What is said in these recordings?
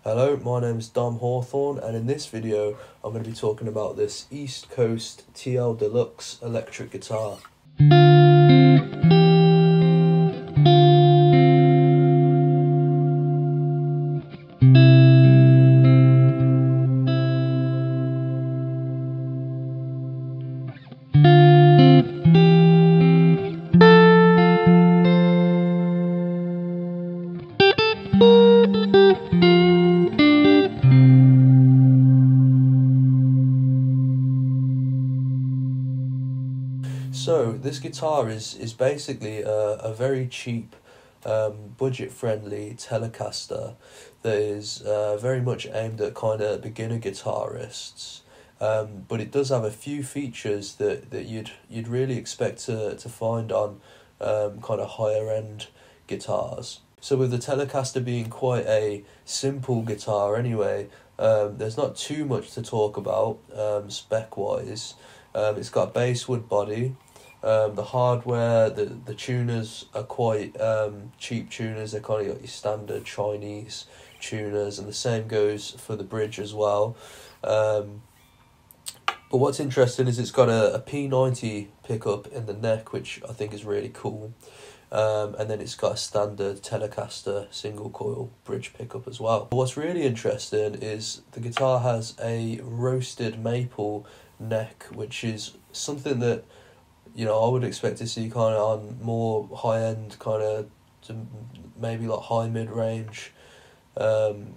Hello, my name is Hawthorn, and in this video I'm going to be talking about this EastCoast TL Deluxe electric guitar. So this guitar is basically a very cheap, budget-friendly Telecaster that is very much aimed at kind of beginner guitarists. But it does have a few features that you'd really expect to find on kind of higher end guitars. So with the Telecaster being quite a simple guitar anyway, there's not too much to talk about spec-wise. It's got a basswood body. The hardware, the tuners are quite cheap tuners. They're kind of like your standard Chinese tuners, and the same goes for the bridge as well. But what's interesting is it's got a P90 pickup in the neck, which I think is really cool. And then it's got a standard Telecaster single coil bridge pickup as well. But what's really interesting is the guitar has a roasted maple neck, which is something that I would expect to see kind of on more high-end kind of maybe like high mid-range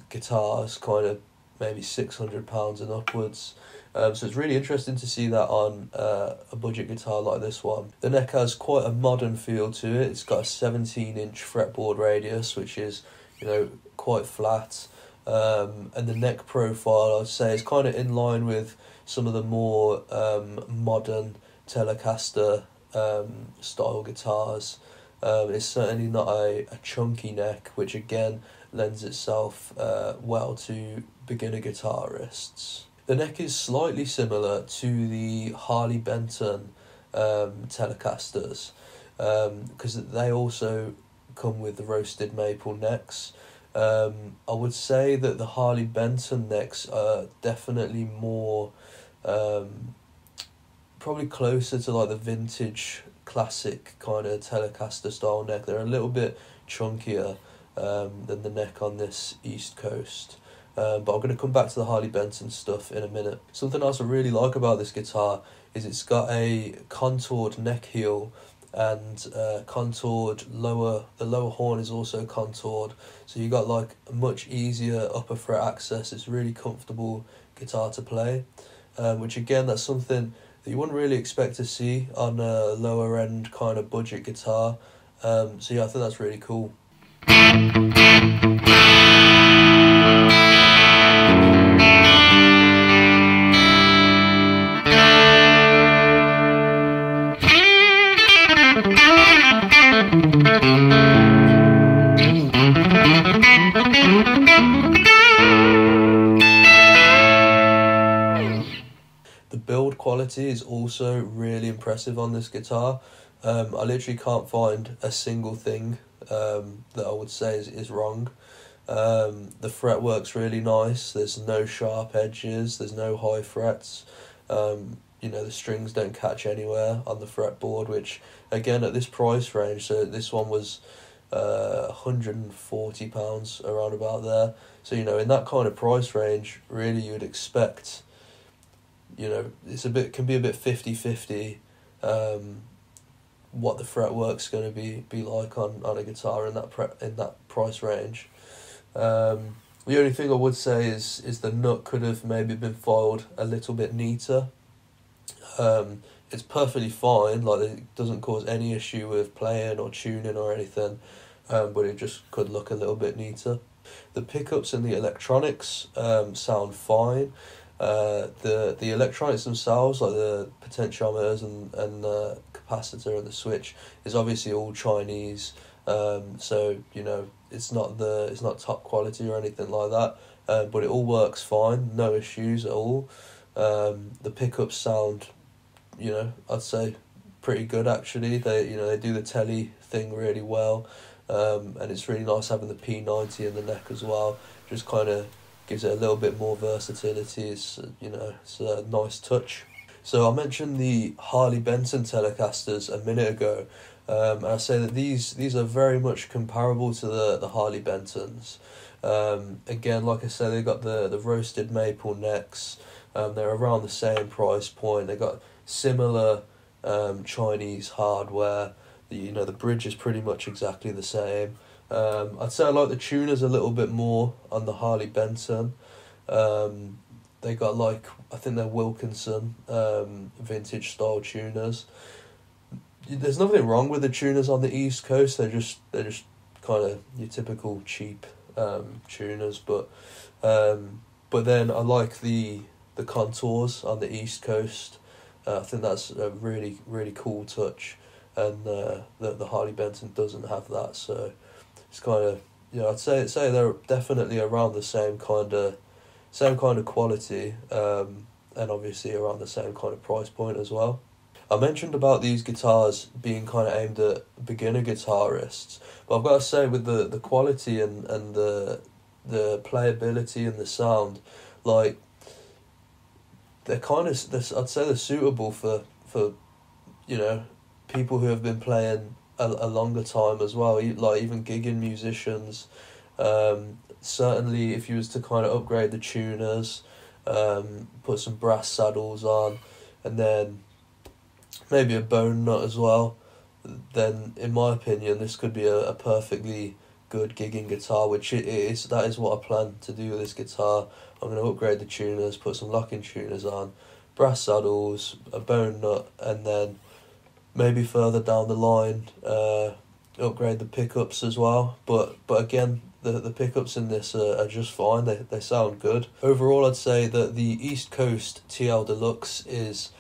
guitars, kind of maybe £600 and upwards. So it's really interesting to see that on a budget guitar like this one. The neck has quite a modern feel to it. It's got a 17-inch fretboard radius, which is quite flat. And the neck profile, I'd say, is kind of in line with some of the more modern Telecaster style guitars. It's certainly not a chunky neck, which again lends itself well to beginner guitarists. The neck is slightly similar to the Harley Benton Telecasters, because they also come with the roasted maple necks. I would say that the Harley Benton necks are definitely more probably closer to like the vintage classic kind of Telecaster style neck. They're a little bit chunkier than the neck on this EastCoast. But I'm going to come back to the Harley Benton stuff in a minute. Something else I really like about this guitar is it's got a contoured neck heel and contoured the lower horn is also contoured, so you got like a much easier upper fret access. It's really comfortable guitar to play, which again, that's something that you wouldn't really expect to see on a lower end kind of budget guitar. So yeah, I think that's really cool. The build quality is also really impressive on this guitar. I literally can't find a single thing that I would say is wrong. The fretwork's really nice. There's no sharp edges. There's no high frets. The strings don't catch anywhere on the fretboard, which again at this price range, so this one was £140 around about there. So in that kind of price range, really you'd expect can be a bit 50-50 what the fretwork's going to be like on a guitar in that price range. The only thing I would say is the nut could have maybe been filed a little bit neater. It's perfectly fine, like it doesn't cause any issue with playing or tuning or anything, but it just could look a little bit neater. The pickups and the electronics sound fine. The electronics themselves, like the potentiometers and the capacitor and the switch, is obviously all Chinese. So it's not top quality or anything like that. But it all works fine, no issues at all. The pickups sound, I'd say pretty good actually. They do the telly thing really well. And it's really nice having the P90 in the neck as well. Just kind of gives it a little bit more versatility. It's, you know, it's a nice touch. So I mentioned the Harley Benton Telecasters a minute ago, and I say that these are very much comparable to the Harley Bentons. Again, like I said, they got the roasted maple necks. They're around the same price point. They got similar Chinese hardware. The bridge is pretty much exactly the same. I'd say I like the tuners a little bit more on the Harley Benton. They got I think they're Wilkinson vintage style tuners. There's nothing wrong with the tuners on the East Coast. They're just kind of your typical cheap tuners, but then I like the contours on the East Coast. I think that's a really, really cool touch, and the Harley Benton doesn't have that, so it's kind of, I'd say they're definitely around the same kind of quality, and obviously around the same kind of price point as well. I mentioned about these guitars being kind of aimed at beginner guitarists, but I've got to say, with the quality and the playability and the sound, like, they're kind of, I'd say they're suitable for people who have been playing a longer time as well, like even gigging musicians. Certainly if you was to kind of upgrade the tuners, put some brass saddles on, and then maybe a bone nut as well, then in my opinion this could be a perfectly good gigging guitar, which it is. That is what I plan to do with this guitar. I'm going to upgrade the tuners, put some locking tuners on, brass saddles, a bone nut, and then maybe further down the line upgrade the pickups as well. But again, the pickups in this are just fine. They sound good. Overall, I'd say that the EastCoast TL Deluxe is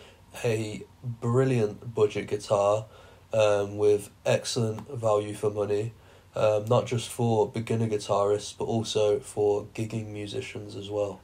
a brilliant budget guitar with excellent value for money, not just for beginner guitarists but also for gigging musicians as well.